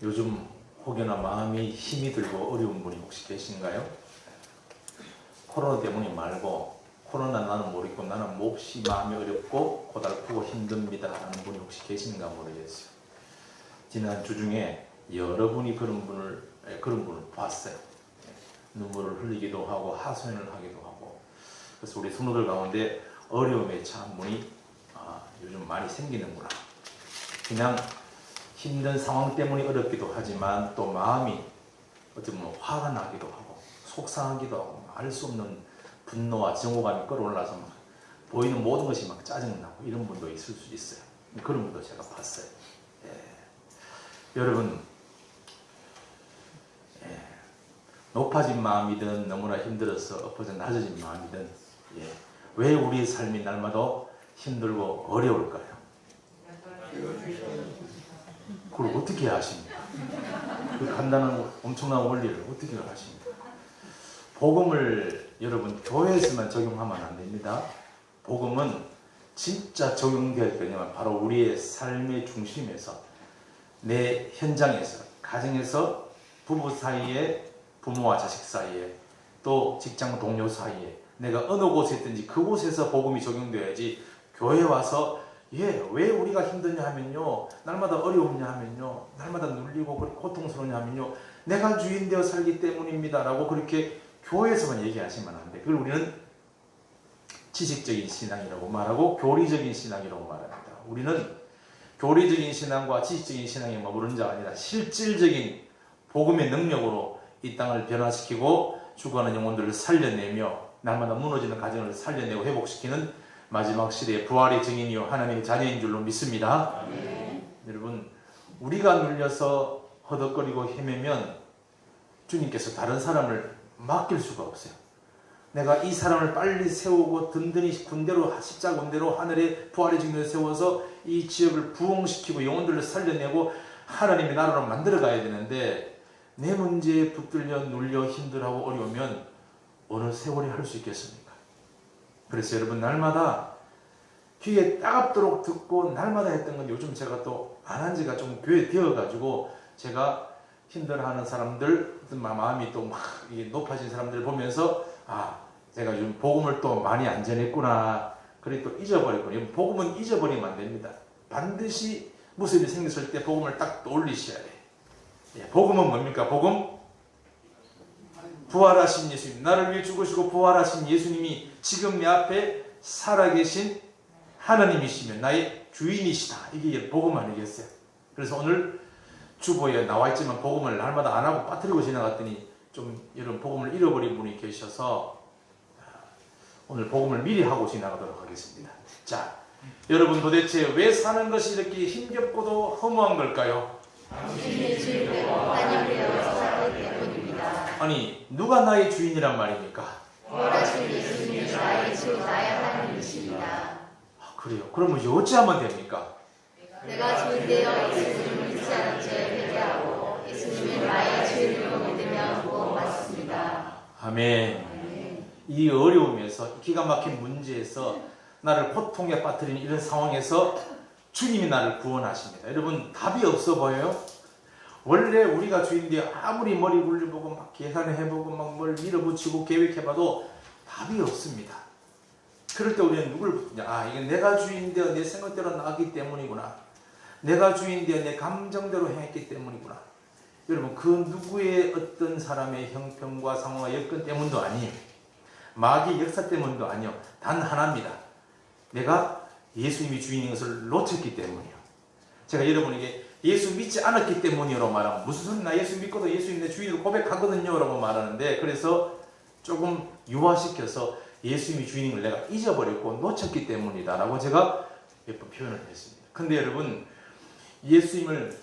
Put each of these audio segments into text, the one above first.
요즘 혹여나 마음이 힘이 들고 어려운 분이 혹시 계신가요? 코로나 때문이 말고 코로나 나는 모르겠고 나는 몹시 마음이 어렵고 고달프고 힘듭니다 하는 분이 혹시 계신가 모르겠어요. 지난 주 중에 여러분이 그런 분을 봤어요. 눈물을 흘리기도 하고 하소연을 하기도 하고. 그래서 우리 성도들 가운데 어려움에 처한 분이 요즘 많이 생기는구나. 그냥 힘든 상황 때문에 어렵기도 하지만 또 마음이 어떻게 보면 화가 나기도 하고 속상하기도 하고 알 수 없는 분노와 증오감이 끌어올라서 막 보이는 모든 것이 막 짜증나고 이런 분도 있을 수 있어요. 그런 분도 제가 봤어요. 여러분, 높아진 마음이든 너무나 힘들어서 엎어져 낮아진 마음이든 왜 우리의 삶이 날마다 힘들고 어려울까요? 그걸 어떻게 아십니까? 그 간단한 엄청난 원리를 어떻게 아십니까? 복음을 여러분 교회에서만 적용하면 안 됩니다. 복음은 진짜 적용될 거냐면 바로 우리의 삶의 중심에서 내 현장에서 가정에서 부부 사이에 부모와 자식 사이에 또 직장 동료 사이에 내가 어느 곳에 있든지 그곳에서 복음이 적용되어야지 교회에 와서 왜 우리가 힘드냐 하면요 날마다 어려우냐 하면요 날마다 눌리고 고통스러우냐 하면요 내가 주인 되어 살기 때문입니다 라고 그렇게 교회에서만 얘기하시면 안 돼. 그걸 우리는 지식적인 신앙이라고 말하고 교리적인 신앙이라고 말합니다. 우리는 교리적인 신앙과 지식적인 신앙에 머무르는 자가 아니라 실질적인 복음의 능력으로 이 땅을 변화시키고 죽어가는 영혼들을 살려내며 날마다 무너지는 가정을 살려내고 회복시키는 마지막 시대의 부활의 증인이요 하나님의 자녀인 줄로 믿습니다. 여러분, 우리가 눌려서 허덕거리고 헤매면 주님께서 다른 사람을 맡길 수가 없어요. 내가 이 사람을 빨리 세우고 든든히 군대로 십자가 군대로 하늘의 부활의 증인을 세워서 이 지역을 부흥시키고 영혼들을 살려내고 하나님의 나라로 만들어 가야 되는데 내 문제에 붙들려 눌려 힘들어하고 어려우면 어느 세월에 할 수 있겠습니까? 그래서 여러분 날마다 귀에 따갑도록 듣고 날마다 했던 건 요즘 제가 또 안 한 지가 좀 교회 되어가지고 제가 힘들어하는 사람들 마음이 또 막 높아진 사람들을 보면서 제가 요즘 복음을 또 많이 안 전했구나 그래 또 잊어버렸구나. 복음은 잊어버리면 안 됩니다. 반드시 무슨 일이 생겼을 때 복음을 딱 떠올리셔야 돼요. 복음은 뭡니까? 복음? 부활하신 예수님, 나를 위해 죽으시고 부활하신 예수님이 지금 내 앞에 살아계신 하나님이시면 나의 주인이시다. 이게 복음 아니겠어요? 그래서 오늘 주보에 나와있지만 복음을 날마다 안 하고 빠뜨리고 지나갔더니 좀 이런 복음을 잃어버린 분이 계셔서 오늘 복음을 미리 하고 지나가도록 하겠습니다. 자, 여러분 도대체 왜 사는 것이 이렇게 힘겹고도 허무한 걸까요? 당신의 주인되고 하나님 되어서 살기 때문입니다. 아니, 누가 나의 주인이란 말입니까? 부활하신 예수님이 나의 주 나의 하나님이십니다. 그래요. 그러면 이제 어찌하면 됩니까? 내가 주인 되어 예수님을 믿지 않은 죄를 회개하고 예수님을 나의 주인으로 믿으면 구원받습니다. 아멘. 이 어려움에서 기가 막힌 문제에서 나를 고통에 빠뜨리는 이런 상황에서 주님이 나를 구원하십니다. 여러분 답이 없어 보여요? 원래 우리가 주인데 아무리 머리 굴려보고 막 계산해보고 막 뭘 밀어붙이고 계획해봐도 답이 없습니다. 그럴 때 우리는 누굴 붙냐? 이게 내가 주인되어 내 생각대로 나기 때문이구나. 내가 주인되어 내 감정대로 행했기 때문이구나. 여러분 그 누구의 어떤 사람의 형편과 상황과 여건 때문도 아니에요. 마귀의 역사 때문도 아니요. 단 하나입니다. 내가 예수님이 주인인 것을 놓쳤기 때문이에요. 제가 여러분에게 예수 믿지 않았기 때문이라고 말하면 무슨 소리 나 예수 믿고도 예수님 내 주인으로 고백하거든요 라고 말하는데 그래서 조금 유화시켜서 예수님이 주인인 걸 내가 잊어버렸고 놓쳤기 때문이다 라고 제가 몇 번 표현을 했습니다. 근데 여러분 예수님을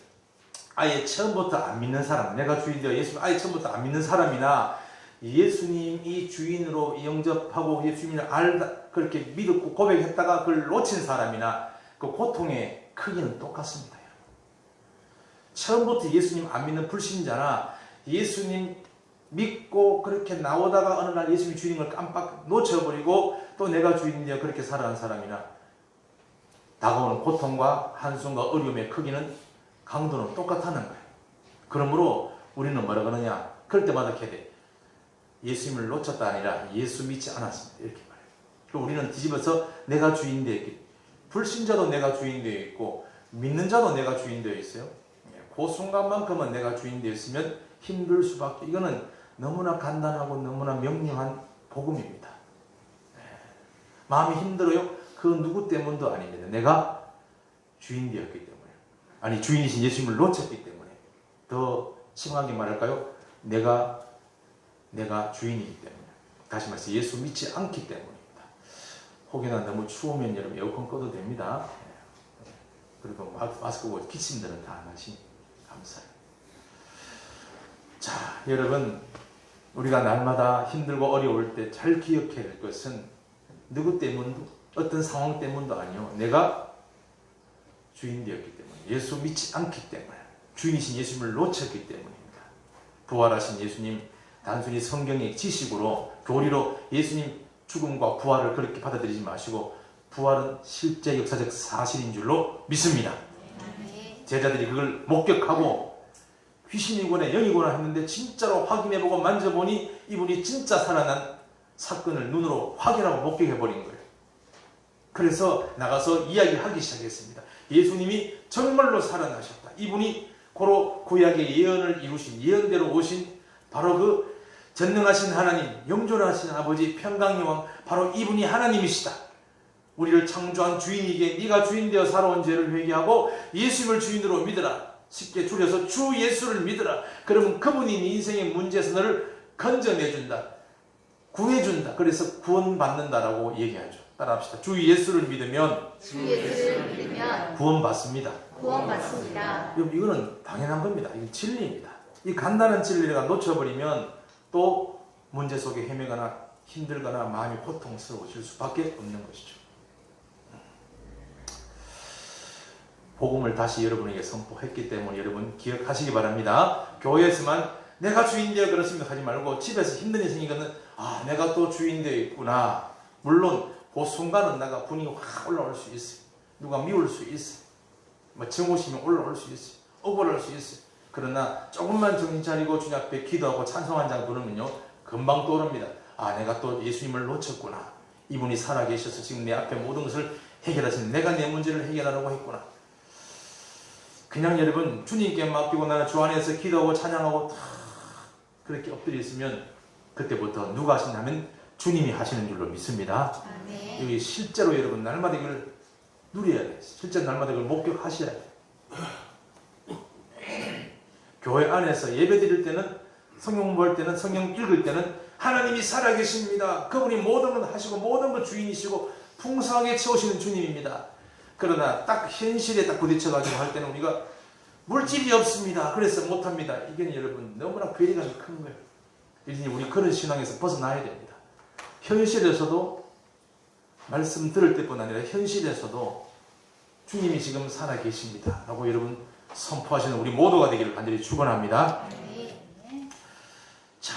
아예 처음부터 안 믿는 사람 내가 주인 되어 예수님 아예 처음부터 안 믿는 사람이나 예수님이 주인으로 영접하고 예수님을 그렇게 믿었고 고백했다가 그걸 놓친 사람이나 그 고통의 크기는 똑같습니다. 처음부터 예수님 안 믿는 불신자나 예수님 믿고 그렇게 나오다가 어느 날 예수님이 주인인 걸 깜빡 놓쳐버리고 또 내가 주인이여 그렇게 살아간 사람이나 다가오는 고통과 한숨과 어려움의 크기는 강도는 똑같다는 거예요. 그러므로 우리는 뭐라 그러냐? 그럴 때마다 이렇게 돼. 예수님을 놓쳤다 아니라 예수 믿지 않았습니다. 이렇게 말해요. 그리고 우리는 뒤집어서 내가 주인 되어 있기, 불신자도 내가 주인 되어 있고 믿는 자도 내가 주인 되어 있어요. 그 순간만큼은 내가 주인 되어 있으면 힘들 수밖에. 이거는 너무나 간단하고 너무나 명료한 복음입니다. 마음이 힘들어요? 그 누구 때문도 아닙니다. 내가 주인 되었기 때문에. 아니, 주인이신 예수님을 놓쳤기 때문에. 더 심하게 말할까요? 내가 주인이기 때문에. 다시 말해서 예수 믿지 않기 때문입니다. 혹여나 너무 추우면 여러분 에어컨 꺼도 됩니다. 그리고 마스크 보고 기침들은 다 안 하시니 감사해요. 자, 여러분, 우리가 날마다 힘들고 어려울 때 잘 기억해야 할 것은 누구 때문도, 어떤 상황 때문도 아니요. 내가 주인 되었기 때문에, 예수 믿지 않기 때문에, 주인이신 예수님을 놓쳤기 때문입니다. 부활하신 예수님, 단순히 성경의 지식으로, 교리로 예수님 죽음과 부활을 그렇게 받아들이지 마시고 부활은 실제 역사적 사실인 줄로 믿습니다. 제자들이 그걸 목격하고 귀신이거나 영이거나 했는데 진짜로 확인해보고 만져보니 이분이 진짜 살아난 사건을 눈으로 확인하고 목격해버린 거예요. 그래서 나가서 이야기하기 시작했습니다. 예수님이 정말로 살아나셨다. 이분이 고로 구약의 예언을 이루신, 예언대로 오신 바로 그 전능하신 하나님, 영존하신 아버지, 평강의 왕, 바로 이분이 하나님이시다. 우리를 창조한 주인에게 네가 주인 되어 살아온 죄를 회개하고 예수님을 주인으로 믿으라. 쉽게 줄여서 주 예수를 믿으라. 그러면 그분이 네 인생의 문제에서 너를 건져내준다. 구해준다. 그래서 구원받는다라고 얘기하죠. 따라합시다. 주 예수를 믿으면 구원받습니다. 구원받습니다. 이거는 당연한 겁니다. 이건 진리입니다. 이 간단한 진리를 놓쳐버리면 또 문제 속에 헤매거나 힘들거나 마음이 고통스러워질 수밖에 없는 것이죠. 복음을 다시 여러분에게 선포했기 때문에 여러분 기억하시기 바랍니다. 교회에서만 내가 주인 되어 그렇습니다 하지 말고 집에서 힘든 일이 생기거든, 아, 내가 또 주인 되어 있구나. 물론 그 순간은 내가 분위기가 확 올라올 수 있어요. 누가 미울 수 있어요. 뭐 정오심이 올라올 수 있어요. 억울할 수 있어요. 그러나 조금만 정신 차리고 주님 앞에 기도하고 찬송 한 장 부르면요, 금방 떠오릅니다. 아, 내가 또 예수님을 놓쳤구나. 이분이 살아계셔서 지금 내 앞에 모든 것을 해결하시는, 내가 내 문제를 해결하려고 했구나. 그냥 여러분 주님께 맡기고 나는 주 안에서 기도하고 찬양하고 다 그렇게 엎드려 있으면 그때부터 누가 하시냐면 주님이 하시는 줄로 믿습니다. 아멘. 여기 실제로 여러분 날마다 이걸 누려야 돼요. 실제 날마다 이걸 목격하셔야 돼요. 교회 안에서 예배 드릴 때는, 성경 공부할 때는, 성경 읽을 때는 하나님이 살아계십니다. 그분이 모든 걸 하시고 모든 걸 주인이시고 풍성하게 채우시는 주님입니다. 그러나 딱 현실에 딱 부딪혀가지고 할 때는 우리가 물질이 없습니다. 그래서 못합니다. 이게 여러분 너무나 괴리감이 큰 거예요. 이제 우리 그런 신앙에서 벗어나야 됩니다. 현실에서도 말씀 들을 때뿐 아니라 현실에서도 주님이 지금 살아계십니다 라고 여러분 선포하시는 우리 모두가 되기를 간절히 축원합니다. 자,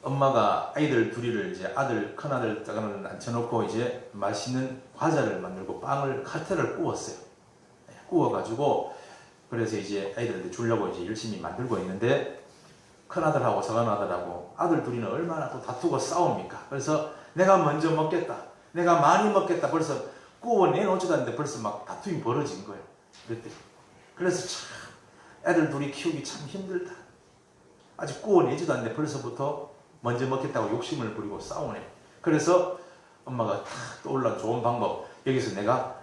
엄마가 아이들 둘이를 이제 큰아들 작은아들 앉혀놓고 이제 맛있는 과자를 만들고 빵을 칼퇴를 구웠어요. 구워가지고 그래서 이제 아이들한테 주려고 이제 열심히 만들고 있는데 큰아들하고 작은아들하고 아들 둘이는 얼마나 또 다투고 싸웁니까? 그래서 내가 먼저 먹겠다, 내가 많이 먹겠다, 벌써 구워내놓지도 않는데 벌써 막 다툼이 벌어진 거예요. 그래서 참 애들 둘이 키우기 참 힘들다. 아직 구워내지도 않는데 벌써부터 먼저 먹겠다고 욕심을 부리고 싸우네. 그래서 엄마가 탁 떠올라 좋은 방법, 여기서 내가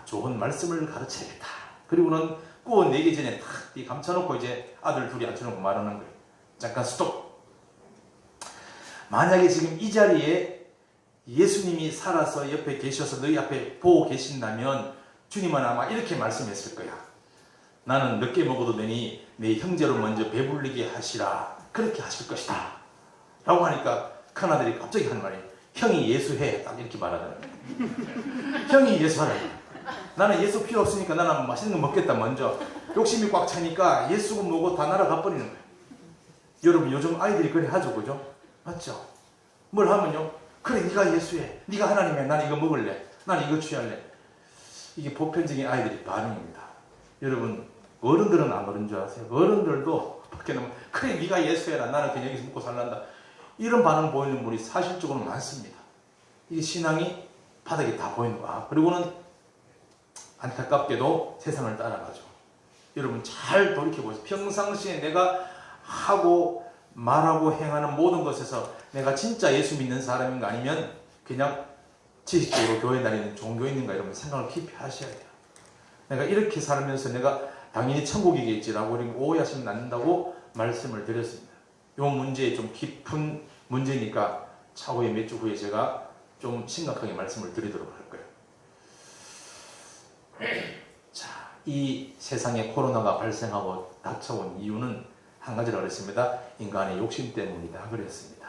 좋은 말씀을 가르쳐야겠다. 그리고는 구워내기 전에 탁 감춰놓고 이제 아들 둘이 앉혀놓고 말하는 거예요. 잠깐 스톱. 만약에 지금 이 자리에 예수님이 살아서 옆에 계셔서 너희 앞에 보고 계신다면 주님은 아마 이렇게 말씀했을 거야. 나는 늦게 먹어도 되니 내 형제로 먼저 배불리게 하시라. 그렇게 하실 것이다 라고 하니까 큰아들이 갑자기 한 말이, 형이 예수해. 딱 이렇게 말하더라고요. 형이 예수하라. 나는 예수 필요 없으니까 나는 맛있는 거 먹겠다. 먼저 욕심이 꽉 차니까 예수가 뭐고 다 날아가 버리는 거예요. 여러분 요즘 아이들이 그래 하죠, 그죠? 맞죠? 뭘 하면요, 그래 네가 예수해, 네가 하나님이야, 난 이거 먹을래, 난 이거 취할래. 이게 보편적인 아이들의 반응입니다. 여러분 어른들은 안 그런 줄 아세요? 어른들도 밖에 나면 그래 네가 예수해라 나는 그냥 여기서 먹고 살란다 이런 반응 보이는 분이 사실적으로 많습니다. 이 신앙이 바닥에 다 보이는 거야. 그리고는 안타깝게도 세상을 따라가죠. 여러분 잘 돌이켜보세요. 평상시에 내가 하고 말하고 행하는 모든 것에서 내가 진짜 예수 믿는 사람인가 아니면 그냥 지식적으로 교회 다니는 종교인인가 이런 생각을 깊이 하셔야 돼요. 내가 이렇게 살면서 내가 당연히 천국이겠지라고 오해하시면 안 된다고 말씀을 드렸습니다. 이 문제에 좀 깊은 문제니까 차후에 몇 주 후에 제가 좀 심각하게 말씀을 드리도록 할 거예요. 자, 이 세상에 코로나가 발생하고 닥쳐온 이유는 한 가지라고 그랬습니다. 인간의 욕심 때문이다 그랬습니다.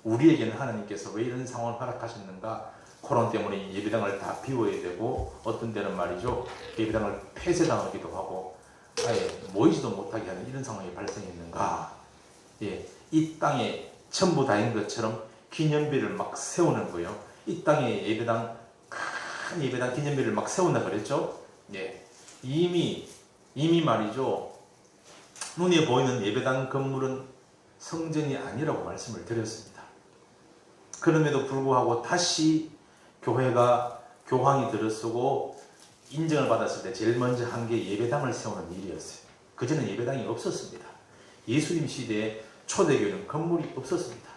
우리에게는 하나님께서 왜 이런 상황을 허락하셨는가? 코로나 때문에 예배당을 다 비워야 되고 어떤 때는 말이죠. 예배당을 폐쇄당하기도 하고 아예 모이지도 못하게 하는 이런 상황이 발생했는가? 예, 이 땅에 전부 다인 것처럼 기념비를 막 세우는 거예요. 이 땅에 예배당 큰 예배당 기념비를 막 세운다 그랬죠. 예, 이미 말이죠. 눈에 보이는 예배당 건물은 성전이 아니라고 말씀을 드렸습니다. 그럼에도 불구하고 다시 교회가 교황이 들어서고 인정을 받았을 때 제일 먼저 한 게 예배당을 세우는 일이었어요. 그전에는 예배당이 없었습니다. 예수님 시대에 초대교회는 건물이 없었습니다.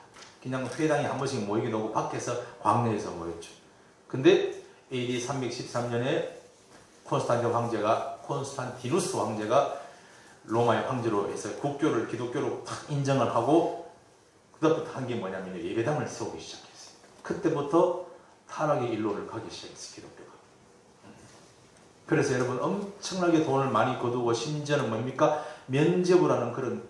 그냥 회당이 한 번씩 모이기도 하고 밖에서 광야에서 모였죠. 근데 AD 313년에 콘스탄티누스 황제가 로마의 황제로 해서 국교를 기독교로 탁 인정을 하고 그다음부터 한 게 뭐냐면 예배당을 세우기 시작했어요. 그때부터 타락의 일로를 가기 시작했어요. 기독교가. 그래서 여러분 엄청나게 돈을 많이 거두고 심지어는 뭡니까? 면죄부를 하는 그런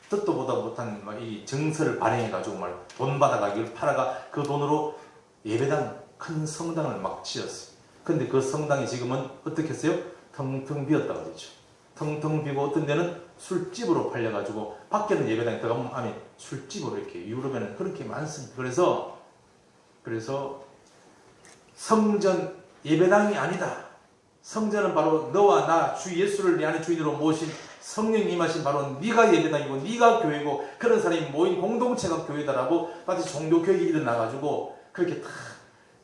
뜻도 보다 못한 이 정서를 발행해가지고 돈 받아가기를 팔아가 그 돈으로 예배당 큰 성당을 막 지었어요. 근데 그 성당이 지금은 어떻게 했어요? 텅텅 비었다 그러죠. 텅텅 비고 어떤 데는 술집으로 팔려가지고 밖에는 예배당에 들어가면 안에 술집으로 이렇게 유럽에는 그렇게 많습니다. 그래서 성전 예배당이 아니다. 성전은 바로 너와 나 주 예수를 내 안에 주인으로 모신 성령이 임하신 바로 네가 예배당이고 네가 교회고 그런 사람이 모인 공동체가 교회다라고 마치 종교개혁이 일어나가지고 그렇게 다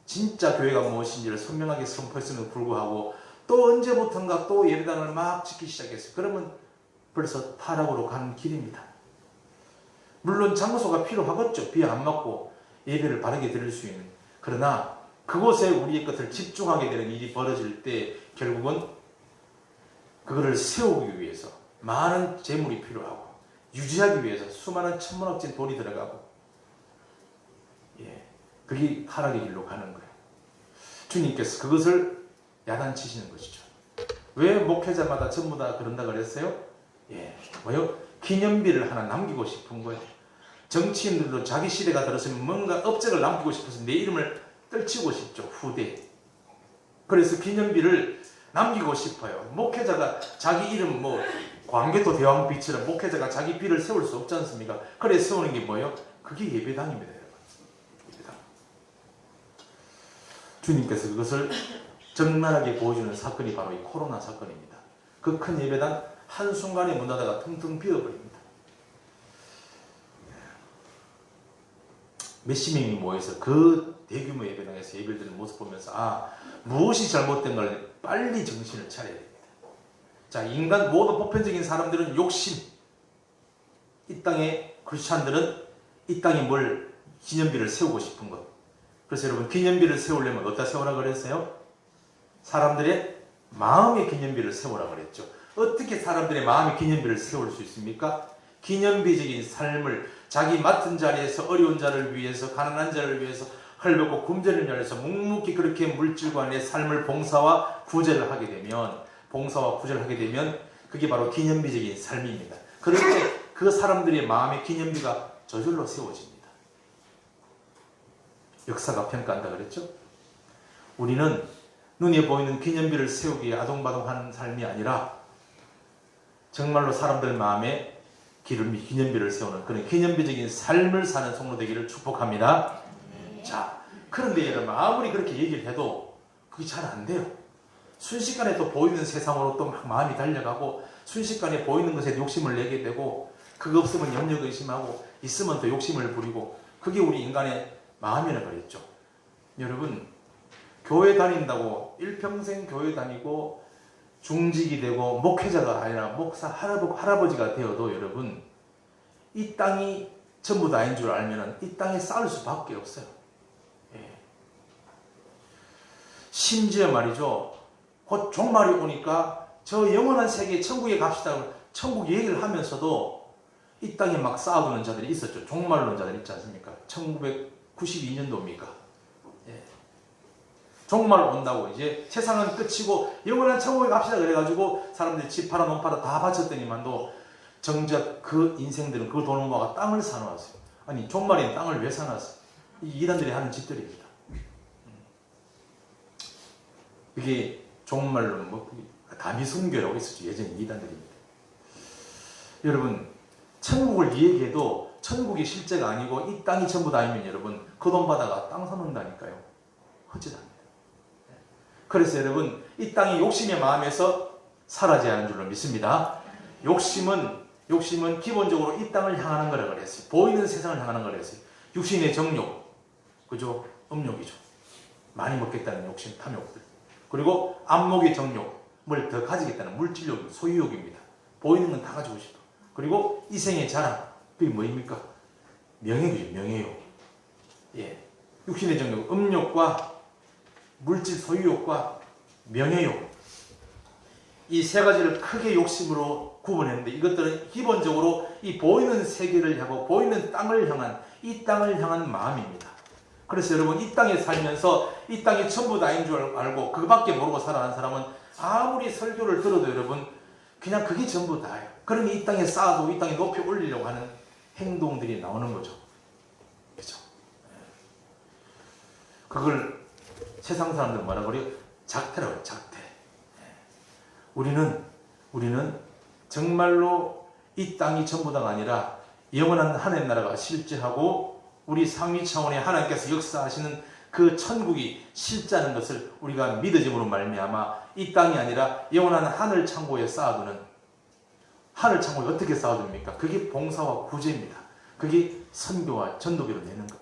진짜 교회가 무엇인지를 선명하게 선포했음에도 불구하고 또 언제부턴가 또 예배당을 막 짓기 시작했어요. 그러면 벌써 타락으로 가는 길입니다. 물론 장소가 필요하겠죠. 비 안 맞고 예배를 바르게 드릴 수 있는. 그러나 그곳에 우리의 것을 집중하게 되는 일이 벌어질 때 결국은 그거를 세우기 위해서 많은 재물이 필요하고 유지하기 위해서 수많은 천문학적인 돈이 들어가고 그게 타락의 길로 가는 거예요. 주님께서 그것을 야단치시는 것이죠. 왜 목회자마다 전부 다 그런다 그랬어요? 뭐요? 기념비를 하나 남기고 싶은 거예요. 정치인들도 자기 시대가 들었으면 뭔가 업적을 남기고 싶어서 내 이름을 떨치고 싶죠. 후대에. 그래서 기념비를 남기고 싶어요. 목회자가 자기 이름 광개토 대왕비처럼 목회자가 자기 비를 세울 수 없지 않습니까? 그래 세우는 게 뭐예요? 그게 예배당입니다. 여러분. 예배당. 주님께서 그것을 적나라하게 보여주는 사건이 바로 이 코로나 사건입니다. 그 큰 예배당 한순간에 문 닫아가 텅텅 비어버립니다. 몇십 명이 모여서 그 대규모 예배당에서 예배를 드리는 모습 보면서 무엇이 잘못된 걸 빨리 정신을 차려야 됩니다. 자, 인간 모든 보편적인 사람들은 욕심, 이 땅의 크리스찬들은 이 땅에 뭘 기념비를 세우고 싶은 것. 그래서 여러분 기념비를 세우려면 어디다 세우라 그랬어요? 사람들의 마음의 기념비를 세우라 그랬죠. 어떻게 사람들의 마음의 기념비를 세울 수 있습니까? 기념비적인 삶을 자기 맡은 자리에서 어려운 자를 위해서 가난한 자를 위해서 헐벗고 굶주린 자리에서 묵묵히 그렇게 물질과 내 삶을 봉사와 구제를 하게 되면 그게 바로 기념비적인 삶입니다. 그럴 때 그 사람들의 마음의 기념비가 저절로 세워집니다. 역사가 평가한다 그랬죠? 우리는 눈에 보이는 기념비를 세우기에 아동바동하는 삶이 아니라 정말로 사람들 마음에 기념비를 세우는 그런 기념비적인 삶을 사는 성도 되기를 축복합니다. 자, 그런데 여러분 아무리 그렇게 얘기를 해도 그게 잘 안 돼요. 순식간에 또 보이는 세상으로 또 막 마음이 달려가고 순식간에 보이는 것에 욕심을 내게 되고 그거 없으면 염려 의심하고 있으면 또 욕심을 부리고 그게 우리 인간의 마음이라 그랬죠. 여러분 교회 다닌다고 일평생 교회 다니고 중직이 되고 목회자가 아니라 목사 할아버지가 되어도 여러분 이 땅이 전부 다인 줄 알면 이 땅에 쌓을 수밖에 없어요. 예. 심지어 말이죠. 곧 종말이 오니까 저 영원한 세계 천국에 갑시다. 천국 얘기를 하면서도 이 땅에 막 쌓아두는 자들이 있었죠. 종말론자들 있지 않습니까? 1992년도입니까? 예. 종말 온다고 이제 세상은 끝이고 영원한 천국에 갑시다 그래가지고 사람들이 집 팔아 논 팔아 다 바쳤더니만도 정작 그 인생들은 그 돈을 모아 땅을 사놓았어요. 아니 종말인 땅을 왜 사놨어요? 이 이단들이 하는 짓들입니다. 이게 종말론 다미순교라고 있었죠. 예전에 이단들입니다. 여러분 천국을 얘기해도 천국이 실제가 아니고 이 땅이 전부 다이면 여러분 그 돈 받아가 땅 사놓는다니까요. 허짓합니다. 그래서 여러분 이 땅이 욕심의 마음에서 사라져야 하는 줄로 믿습니다. 욕심은 기본적으로 이 땅을 향하는 거라 그랬어요. 보이는 세상을 향하는 거라 그랬어요. 육신의 정욕, 그죠? 음욕이죠. 많이 먹겠다는 욕심, 탐욕들. 그리고 안목의 정욕, 뭘 더 가지겠다는 물질욕, 소유욕입니다. 보이는 건 다 가지고 싶어. 그리고 이생의 자랑, 그게 뭐입니까? 명예욕이죠, 명예욕. 예. 육신의 정욕, 음욕과 물질 소유욕과 명예욕. 이 세 가지를 크게 욕심으로 구분했는데 이것들은 기본적으로 이 보이는 세계를 향하고 보이는 땅을 향한 이 땅을 향한 마음입니다. 그래서 여러분 이 땅에 살면서 이 땅이 전부 다인 줄 알고 그거밖에 모르고 살아가는 사람은 아무리 설교를 들어도 여러분 그냥 그게 전부 다예요. 그러니 이 땅에 쌓아도 이 땅에 높이 올리려고 하는 행동들이 나오는 거죠. 그죠? 그걸 세상 사람들 뭐라 그래요? 작태라고 해요. 작태. 우리는 정말로 이 땅이 전부 다가 아니라 영원한 하나님 나라가 실제하고 우리 상위 차원의 하나님께서 역사하시는 그 천국이 실제하는 것을 우리가 믿어짐으로 말미암아 이 땅이 아니라 영원한 하늘 창고에 쌓아두는 하늘 창고에 어떻게 쌓아둡니까? 그게 봉사와 구제입니다. 그게 선교와 전도기로 내는 겁니다.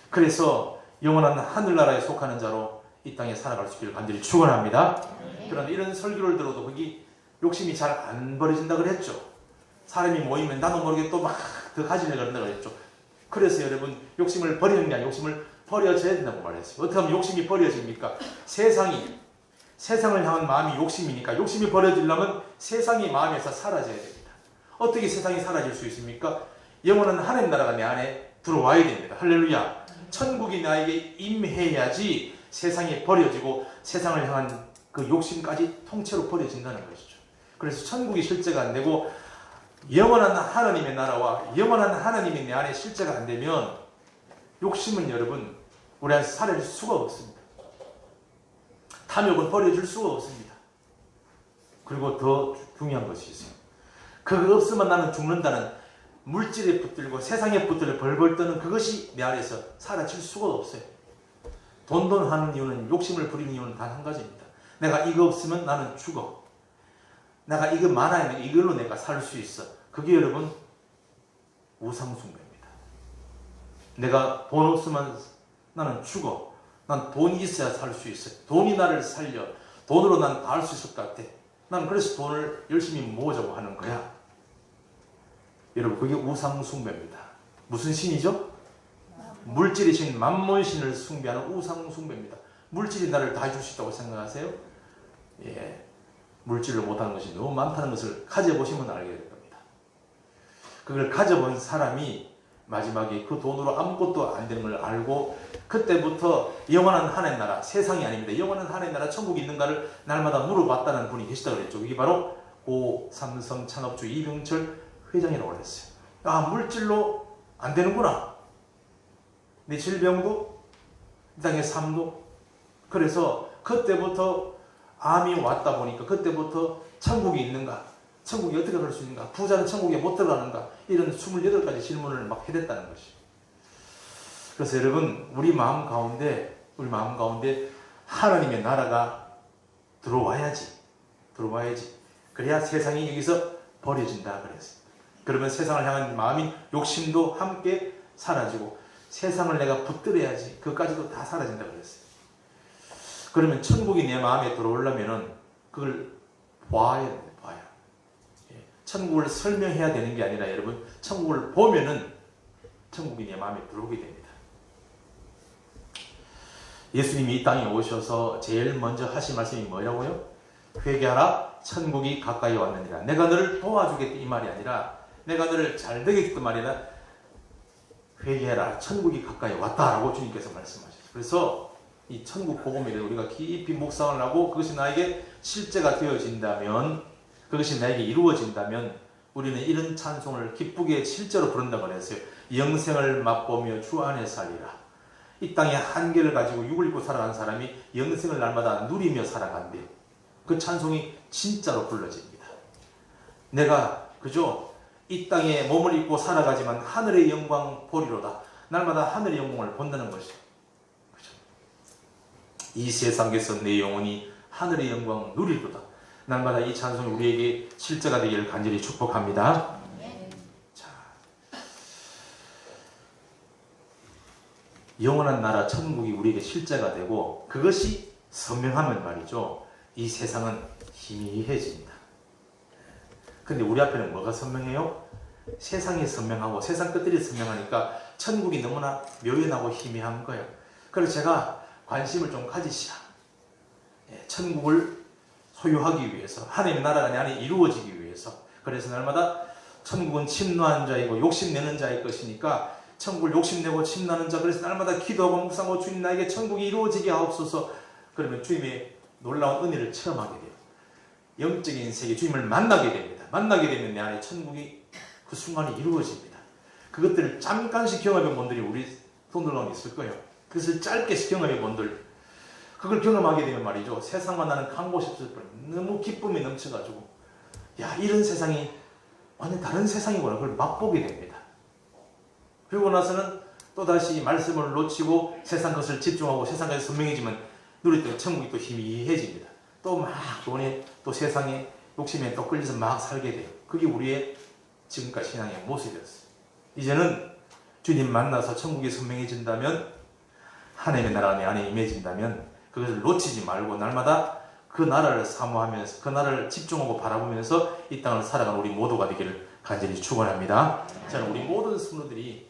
그래서 영원한 하늘나라에 속하는 자로 이 땅에 살아갈 수 있기를 간절히 축원합니다. 그런데 이런 설교를 들어도 거기 욕심이 잘 안 버려진다 그랬죠. 사람이 모이면 나도 모르게 또 막 더 가지려고 그런다 그랬죠. 그래서 여러분 욕심을 버리는 게 아니라 욕심을 버려져야 된다고 말했어요. 어떻게 하면 욕심이 버려집니까? 세상을 향한 마음이 욕심이니까 욕심이 버려지려면 세상이 마음에서 사라져야 됩니다. 어떻게 세상이 사라질 수 있습니까? 영원한 하나님 나라가 내 안에 들어와야 됩니다. 할렐루야. 천국이 나에게 임해야지 세상이 버려지고 세상을 향한 그 욕심까지 통째로 버려진다는 것이죠. 그래서 천국이 실제가 안 되고 영원한 하나님의 나라와 영원한 하나님이 내 안에 실제가 안 되면 욕심은 여러분 우리 안에서 사라질 수가 없습니다. 탐욕은 버려질 수가 없습니다. 그리고 더 중요한 것이 있어요. 그거 없으면 나는 죽는다는 물질에 붙들고 세상에 붙들려 벌벌 떠는 그것이 내 안에서 사라질 수가 없어요. 돈 하는 이유는 욕심을 부리는 이유는 단 한 가지입니다. 내가 이거 없으면 나는 죽어. 내가 이거 많아야 돼. 이걸로 내가 살 수 있어. 그게 여러분 우상숭배입니다. 내가 돈 없으면 나는 죽어. 난 돈이 있어야 살 수 있어. 돈이 나를 살려. 돈으로 난 다 할 수 있을 것 같아. 난 그래서 돈을 열심히 모으자고 하는 거야. 여러분 그게 우상숭배입니다. 무슨 신이죠? 물질의 신, 만몬신을 숭배하는 우상숭배입니다. 물질이 나를 다 해줄 수 있다고 생각하세요? 예, 물질을 못하는 것이 너무 많다는 것을 가져보시면 알게 될 겁니다. 그걸 가져본 사람이 마지막에 그 돈으로 아무것도 안 되는 걸 알고 그때부터 영원한 하나님 나라, 세상이 아닙니다. 영원한 하나님 나라, 천국이 있는가를 날마다 물어봤다는 분이 계시다고 그랬죠. 이게 바로 고 삼성 창업주 이병철 회장이라고 그랬어요. 아, 물질로 안 되는구나. 내 질병도 이 땅의 삶도. 그래서 그때부터 암이 왔다 보니까 그때부터 천국이 있는가, 천국이 어떻게 갈 수 있는가, 부자는 천국에 못 들어가는가, 이런 28가지 질문을 막 해댔다는 것이. 그래서 여러분 우리 마음 가운데 하나님의 나라가 들어와야지. 그래야 세상이 여기서 버려진다 그랬어요. 그러면 세상을 향한 마음인 욕심도 함께 사라지고 세상을 내가 붙들어야지. 그것까지도 다 사라진다 그랬어요. 그러면 천국이 내 마음에 들어오려면은 그걸 봐야 돼요. 천국을 설명해야 되는 게 아니라 여러분, 천국을 보면은 천국이 내 마음에 들어오게 됩니다. 예수님이 이 땅에 오셔서 제일 먼저 하신 말씀이 뭐라고요? 회개하라, 천국이 가까이 왔느니라. 내가 너를 도와주겠다 이 말이 아니라 내가 너를 잘 되겠다 말이 아니라 회개하라, 천국이 가까이 왔다라고 주님께서 말씀하셨어요. 그래서 이 천국 복음에 우리가 깊이 묵상을 하고 그것이 나에게 실제가 되어진다면, 그것이 나에게 이루어진다면 우리는 이런 찬송을 기쁘게 실제로 부른다고 그랬어요. 영생을 맛보며 주 안에 살리라. 이 땅에 한계를 가지고 육을 입고 살아간 사람이 영생을 날마다 누리며 살아간대요. 그 찬송이 진짜로 불러집니다. 내가 그저 이 땅에 몸을 입고 살아가지만 하늘의 영광 보리로다. 날마다 하늘의 영광을 본다는 것이죠. 그죠? 이 세상에서 내 영혼이 하늘의 영광 누리로다. 날마다 이 찬송이 우리에게 실제가 되기를 간절히 축복합니다. 자, 영원한 나라 천국이 우리에게 실제가 되고 그것이 선명하면 말이죠. 이 세상은 희미해집니다. 근데 우리 앞에는 뭐가 선명해요? 세상이 선명하고 세상 끝들이 선명하니까 천국이 너무나 묘연하고 희미한 거예요. 그래서 제가 관심을 좀 가지시라. 천국을 소유하기 위해서, 하나님의 나라가 내 안에 이루어지기 위해서. 그래서 날마다 천국은 침노한 자이고 욕심내는 자의 것이니까 천국을 욕심내고 침나는 자, 그래서 날마다 기도하고 묵상하고 주님 나에게 천국이 이루어지게 하옵소서. 그러면 주님의 놀라운 은혜를 체험하게 돼요. 영적인 세계 주님을 만나게 됩니다. 만나게 되면 내 안에 천국이 그 순간에 이루어집니다. 그것들을 잠깐씩 경험해본 분들이 우리 손들 가운데 있을 거예요. 그것을 짧게 경험해본 분들, 그걸 경험하게 되면 말이죠, 세상과 나는 강고 싶을 뿐 너무 기쁨이 넘쳐가지고 야, 이런 세상이 완전 다른 세상이구나, 그걸 맛보게 됩니다. 그리고 나서는 또다시 말씀을 놓치고 세상 것을 집중하고 세상 것이 선명해지면 누릴 천국이 또 희미해집니다. 또 막 돈에 또 세상에 욕심에 또 끌려서 막 살게 돼요. 그게 우리의 지금까지 신앙의 모습이었어요. 이제는 주님 만나서 천국이 선명해진다면, 하나님의 나라가 내 안에 임해진다면 그것을 놓치지 말고 날마다 그 나라를 사모하면서 그 나라를 집중하고 바라보면서 이 땅을 살아가는 우리 모두가 되기를 간절히 축원합니다. 저는 우리 모든 성도들이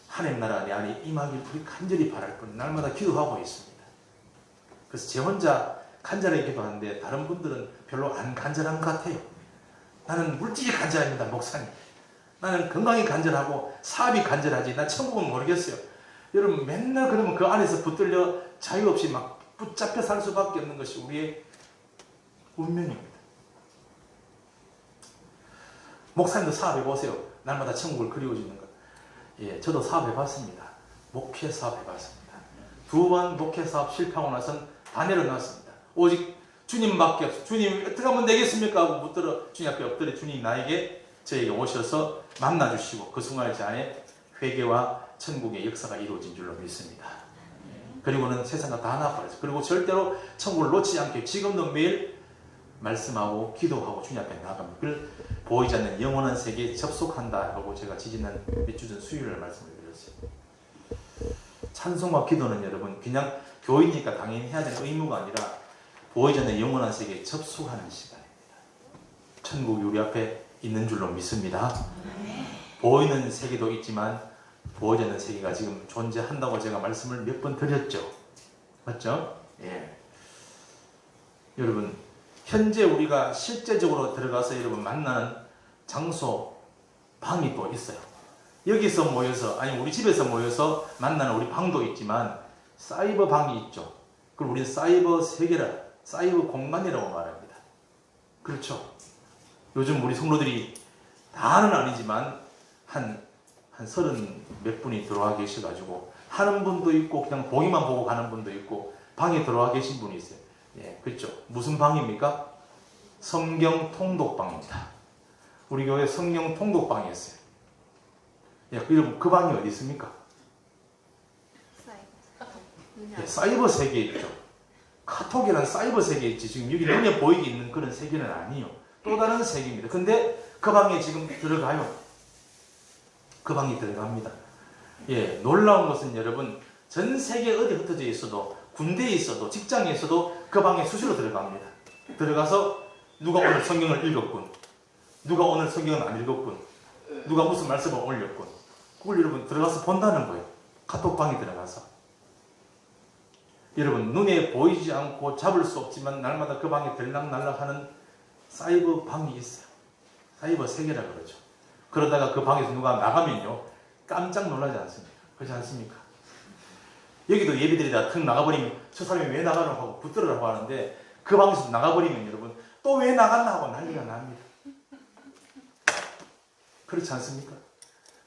하나님 나라가 내 안에 임하길 우리 간절히 바랄 뿐 날마다 기도하고 있습니다. 그래서 제 혼자 간절하게 기도하는데 다른 분들은 별로 안 간절한 것 같아요. 나는 물질이 간절합니다, 목사님. 나는 건강이 간절하고 사업이 간절하지 난 천국은 모르겠어요. 여러분, 맨날 그러면 그 안에서 붙들려 자유 없이 막 붙잡혀 살 수밖에 없는 것이 우리의 운명입니다. 목사님도 사업해보세요. 날마다 천국을 그리워지는 것. 예, 저도 사업해봤습니다. 목회 사업해봤습니다. 2번 목회 사업 실패하고 나서는 다 내려놨습니다. 오직 주님밖에 없어요. 주님 어떻게 하면 되겠습니까? 하고 묻들어 주님 앞에 엎드려 주님 나에게 저에게 오셔서 만나주시고 그 순간에 제 안에 회개와 천국의 역사가 이루어진 줄로 믿습니다. 그리고는 세상과 다 나빠졌어요. 그리고 절대로 천국을 놓치지 않게 지금도 매일 말씀하고 기도하고 주님 앞에 나아갑니다. 그걸 보이지 않는 영원한 세계에 접속한다 하고 제가 지지난 몇 주 전 수요일에 말씀을 드렸어요. 찬송과 기도는 여러분 그냥 교인이니까 당연히 해야 되는 의무가 아니라 보이지 않는 영원한 세계에 접속하는 시간입니다. 천국이 우리 앞에 있는 줄로 믿습니다. 보이는 세계도 있지만 보이지 않는 세계가 지금 존재한다고 제가 말씀을 몇 번 드렸죠. 맞죠? 예. 여러분, 현재 우리가 실제적으로 들어가서 여러분 만나는 장소, 방이 또 있어요. 여기서 모여서, 아니 우리 집에서 모여서 만나는 우리 방도 있지만 사이버 방이 있죠. 그걸 우리는 사이버 세계라, 사이버 공간이라고 말합니다. 그렇죠? 요즘 우리 성도들이 다는 아니지만 한 30 몇 분이 들어와 계셔가지고 하는 분도 있고 그냥 보기만 보고 가는 분도 있고 방에 들어와 계신 분이 있어요. 예, 그렇죠. 무슨 방입니까? 성경 통독방입니다. 우리 교회 성경 통독방이 있어요. 예, 그 방이 어디 있습니까? 예, 사이버 세계에 있죠. 카톡이라는 사이버 세계 있지. 지금 여기 눈에 보이게 있는 그런 세계는 아니에요. 또 다른 세계입니다. 근데 그 방에 지금 들어가요. 그 방에 들어갑니다. 예, 놀라운 것은 여러분, 전 세계 어디 흩어져 있어도, 군대에 있어도, 직장에 있어도 그 방에 수시로 들어갑니다. 들어가서 누가 오늘 성경을 읽었군, 누가 오늘 성경을 안 읽었군, 누가 무슨 말씀을 올렸군, 그걸 여러분 들어가서 본다는 거예요. 카톡방에 들어가서. 여러분, 눈에 보이지 않고 잡을 수 없지만 날마다 그 방에 들락날락하는 사이버 방이 있어요. 사이버 세계라 그러죠. 그러다가 그 방에서 누가 나가면요, 깜짝 놀라지 않습니까? 그렇지 않습니까? 여기도 예배드리다가 턱 나가버리면 저 사람이 왜 나가려고 하고 붙들으라고 하는데, 그 방에서 나가버리면 여러분 또 왜 나갔나 하고 난리가 납니다. 그렇지 않습니까?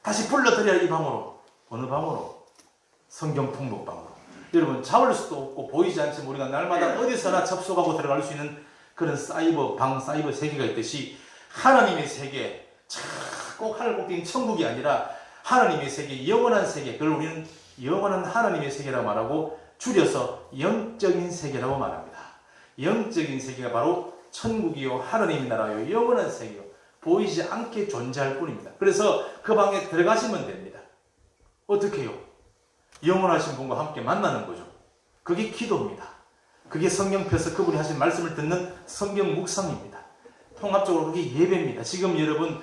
다시 불러들여야 이 방으로. 어느 방으로? 성경 통독방으로. 여러분, 잡을 수도 없고 보이지 않지만 우리가 날마다 어디서나 접속하고 들어갈 수 있는 그런 사이버 방, 사이버 세계가 있듯이, 하나님의 세계, 꼭 하늘 꼭대기 천국이 아니라 하나님의 세계, 영원한 세계, 그걸 우리는 영원한 하나님의 세계라고 말하고 줄여서 영적인 세계라고 말합니다. 영적인 세계가 바로 천국이요, 하나님의 나라요, 영원한 세계요, 보이지 않게 존재할 뿐입니다. 그래서 그 방에 들어가시면 됩니다. 어떻게 해요? 영원하신 분과 함께 만나는 거죠. 그게 기도입니다. 그게 성경 펴서 그분이 하신 말씀을 듣는 성경 묵상입니다. 통합적으로 그게 예배입니다. 지금 여러분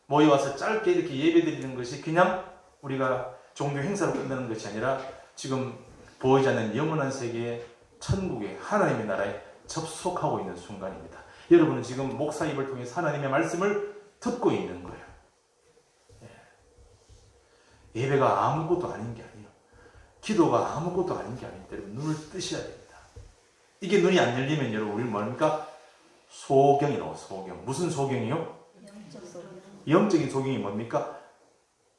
모여와서 짧게 이렇게 예배 드리는 것이 그냥 우리가 종교 행사로 끝나는 것이 아니라 지금 보이지 않는 영원한 세계의 천국의 하나님의 나라에 접속하고 있는 순간입니다. 여러분은 지금 목사 입을 통해 하나님의 말씀을 듣고 있는 거예요. 예배가 아무것도 아닌 게 아니에요. 기도가 아무것도 아닌 게 아닙니다. 여러분, 눈을 뜨셔야 됩니다. 이게 눈이 안 열리면 여러분, 우리는 뭡니까? 소경이라고. 소경. 무슨 소경이요? 영적인 소경이 뭡니까?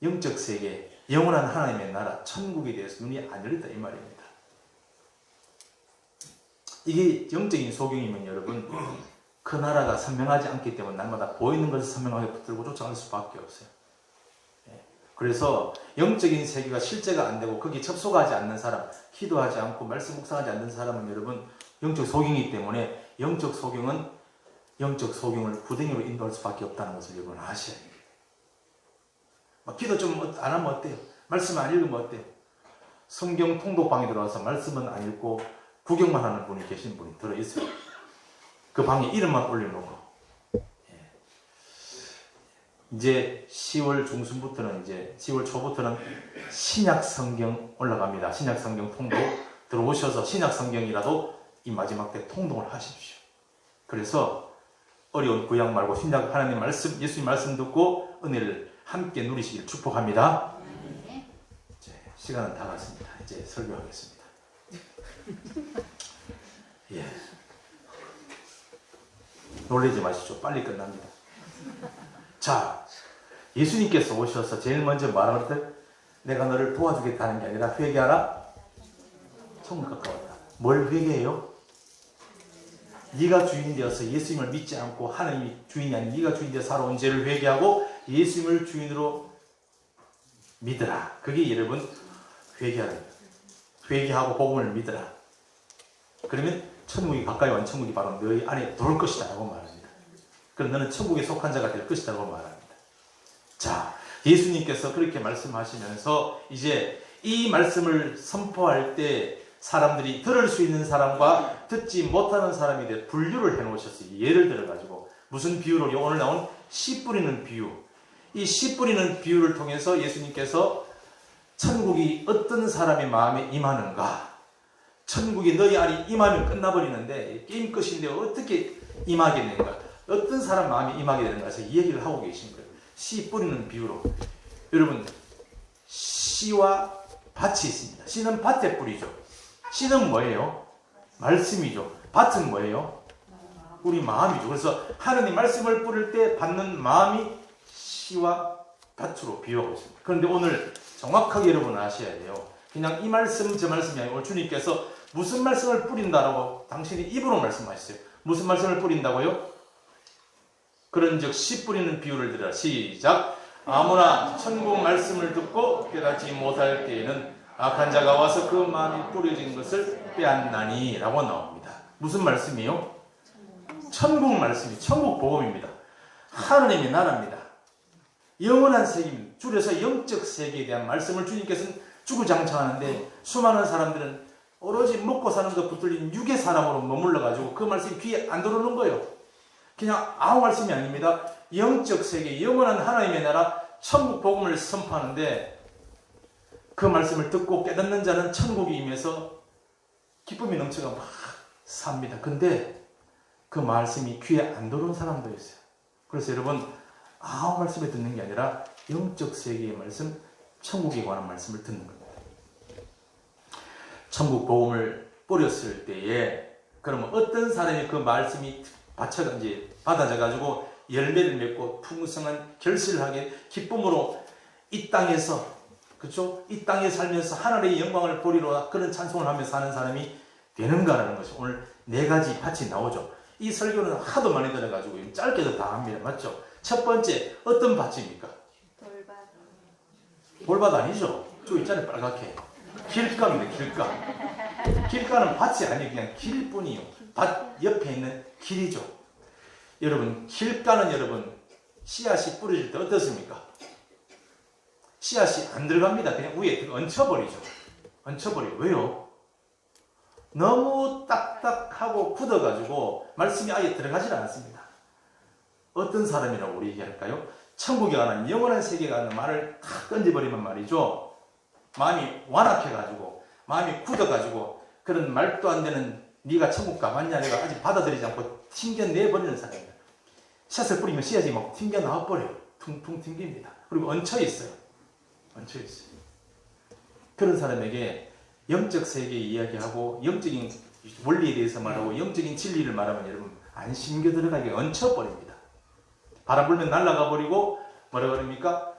영적 세계, 영원한 하나님의 나라, 천국에 대해서 눈이 안 열렸다 이 말입니다. 이게 영적인 소경이면 여러분, 그 나라가 선명하지 않기 때문에 날마다 보이는 것을 선명하게 붙들고 쫓아갈 수밖에 없어요. 그래서 영적인 세계가 실제가 안 되고 거기 접속하지 않는 사람, 기도하지 않고 말씀 묵상하지 않는 사람은 여러분 영적 소경이기 때문에 영적 소경은 영적 소경을 구덩이로 인도할 수밖에 없다는 것을 여러분 아셔야 됩니다. 막 기도 좀 안 하면 어때요? 말씀 안 읽으면 어때요? 성경 통독방에 들어와서 말씀은 안 읽고 구경만 하는 분이 계신 분이 들어있어요. 그 방에 이름만 올려놓고. 이제 10월 중순부터는, 이제 10월 초부터는 신약 성경 올라갑니다. 신약 성경 통독 들어오셔서 신약 성경이라도 이 마지막 때 통독을 하십시오. 그래서 어려운 구약 말고 신약 하나님 말씀, 예수님 말씀 듣고 은혜를 함께 누리시길 축복합니다. 이제 시간은 다 갔습니다. 이제 설교하겠습니다. 예. 놀라지 마시죠. 빨리 끝납니다. 자, 예수님께서 오셔서 제일 먼저 말할 때 내가 너를 도와주겠다는 게 아니라 회개하라. 천국 가까웠다. 뭘 회개해요? 네가 주인 되어서 예수님을 믿지 않고 하나님이 주인이 아닌 네가 주인 되어서 살아온 죄를 회개하고 예수님을 주인으로 믿으라. 그게 여러분 회개하라. 회개하고 복음을 믿으라. 그러면 천국이 가까이 온 천국이 바로 너희 안에 들어올 것이다 라고 말합니다. 그럼 너는 천국에 속한 자가 될 것이다 라고 말합니다. 자, 예수님께서 그렇게 말씀하시면서 이제 이 말씀을 선포할 때 사람들이 들을 수 있는 사람과 듣지 못하는 사람에 대해 분류를 해놓으셨어요. 예를 들어가지고 무슨 비유로 오늘 나온 씨 뿌리는 비유. 이 씨 뿌리는 비유를 통해서 예수님께서 천국이 어떤 사람의 마음에 임하는가, 천국이 너희 안에 임하면 끝나버리는데 게임 끝인데 어떻게 임하게 되는가, 어떤 사람 마음에 임하게 되는가 해서 이 얘기를 하고 계신 거예요. 씨 뿌리는 비유로. 여러분, 씨와 밭이 있습니다. 씨는 밭에 뿌리죠. 씨는 뭐예요? 말씀이죠. 밭은 뭐예요? 우리 마음이죠. 그래서 하나님 말씀을 뿌릴 때 받는 마음이 씨와 밭으로 비유하고 있습니다. 그런데 오늘 정확하게 여러분 아셔야 돼요. 그냥 이 말씀 저 말씀이 아니고 주님께서 무슨 말씀을 뿌린다라고 당신이 입으로 말씀하셨어요. 무슨 말씀을 뿌린다고요? 그런즉 씨 뿌리는 비유를 들으라. 시작. 아무나 천국 말씀을 듣고 깨닫지 못할 때에는 악한 자가 와서 그 마음이 뿌려진 것을 빼앗나니 라고 나옵니다. 무슨 말씀이요? 천국 말씀이 천국 복음입니다. 하느님의 나라입니다. 영원한 세계입니다. 줄여서 영적 세계에 대한 말씀을 주님께서는 주구장창하는데 수많은 사람들은 오로지 먹고 사는 것 붙들린 육의 사람으로 머물러가지고 그 말씀이 귀에 안 들어오는 거예요. 그냥 아무 말씀이 아닙니다. 영적 세계, 영원한 하나님의 나라, 천국 복음을 선포하는데 그 말씀을 듣고 깨닫는 자는 천국이 임해서 기쁨이 넘쳐가 막 삽니다. 근데 그 말씀이 귀에 안 들어오는 사람도 있어요. 그래서 여러분 아무 말씀을 듣는 게 아니라 영적 세계의 말씀, 천국에 관한 말씀을 듣는 겁니다. 천국 복음을 뿌렸을 때에 그러면 어떤 사람이 그 말씀이 받아져 가지고 열매를 맺고 풍성한 결실을 하게 기쁨으로 이 땅에서 그렇죠? 이 땅에 살면서 하나님의 영광을 보리로 그런 찬송을 하면서 사는 사람이 되는가라는 것이 오늘 4가지 밭이 나오죠. 이 설교는 하도 많이 들어가지고 짧게도 다 합니다. 맞죠? 첫 번째 어떤 밭입니까? 돌밭 아니죠? 저 있잖아요 빨갛게. 길가입니다. 길가. 길가는 밭이 아니에요. 그냥 길뿐이요. 밭 옆에 있는 길이죠. 여러분 길가는 여러분 씨앗이 뿌려질 때 어떻습니까? 씨앗이 안 들어갑니다. 그냥 위에 얹혀버리죠. 얹혀버려요. 왜요? 너무 딱딱하고 굳어가지고 말씀이 아예 들어가질 않습니다. 어떤 사람이라고 우리 얘기할까요? 천국에 관한 영원한 세계에 관한 말을 탁 던져버리면 말이죠. 마음이 완악해가지고 마음이 굳어가지고 그런 말도 안 되는 네가 천국 가봤냐 내가 아직 받아들이지 않고 튕겨내버리는 사람입니다. 씨앗을 뿌리면 씨앗이 막 튕겨나와버려요. 퉁퉁 튕깁니다. 그리고 얹혀있어요. 얹혀있어요. 그런 사람에게 영적 세계 이야기하고 영적인 원리에 대해서 말하고 영적인 진리를 말하면 여러분 안 심겨 들어가게 얹혀버립니다. 바람 불면 날아가 버리고 뭐라 그럽니까?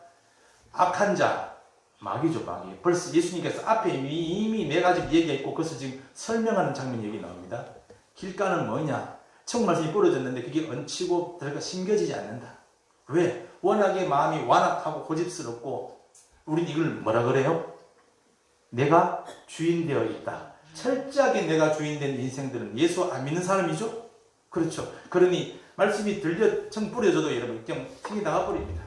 악한 자, 마귀죠, 마귀. 벌써 예수님께서 앞에 이미 4가지 얘기했고 그것을 지금 설명하는 장면이 여기 나옵니다. 길가는 뭐냐? 천국 말씀이 뿌려졌는데 그게 얹히고 들어가 심겨지지 않는다. 왜? 워낙에 마음이 완악하고 고집스럽고 우린 이걸 뭐라 그래요? 내가 주인 되어 있다. 철저하게 내가 주인 된 인생들은 예수 안 믿는 사람이죠? 그렇죠. 그러니 말씀이 청 뿌려져도 여러분 그냥 튕이 나가버립니다.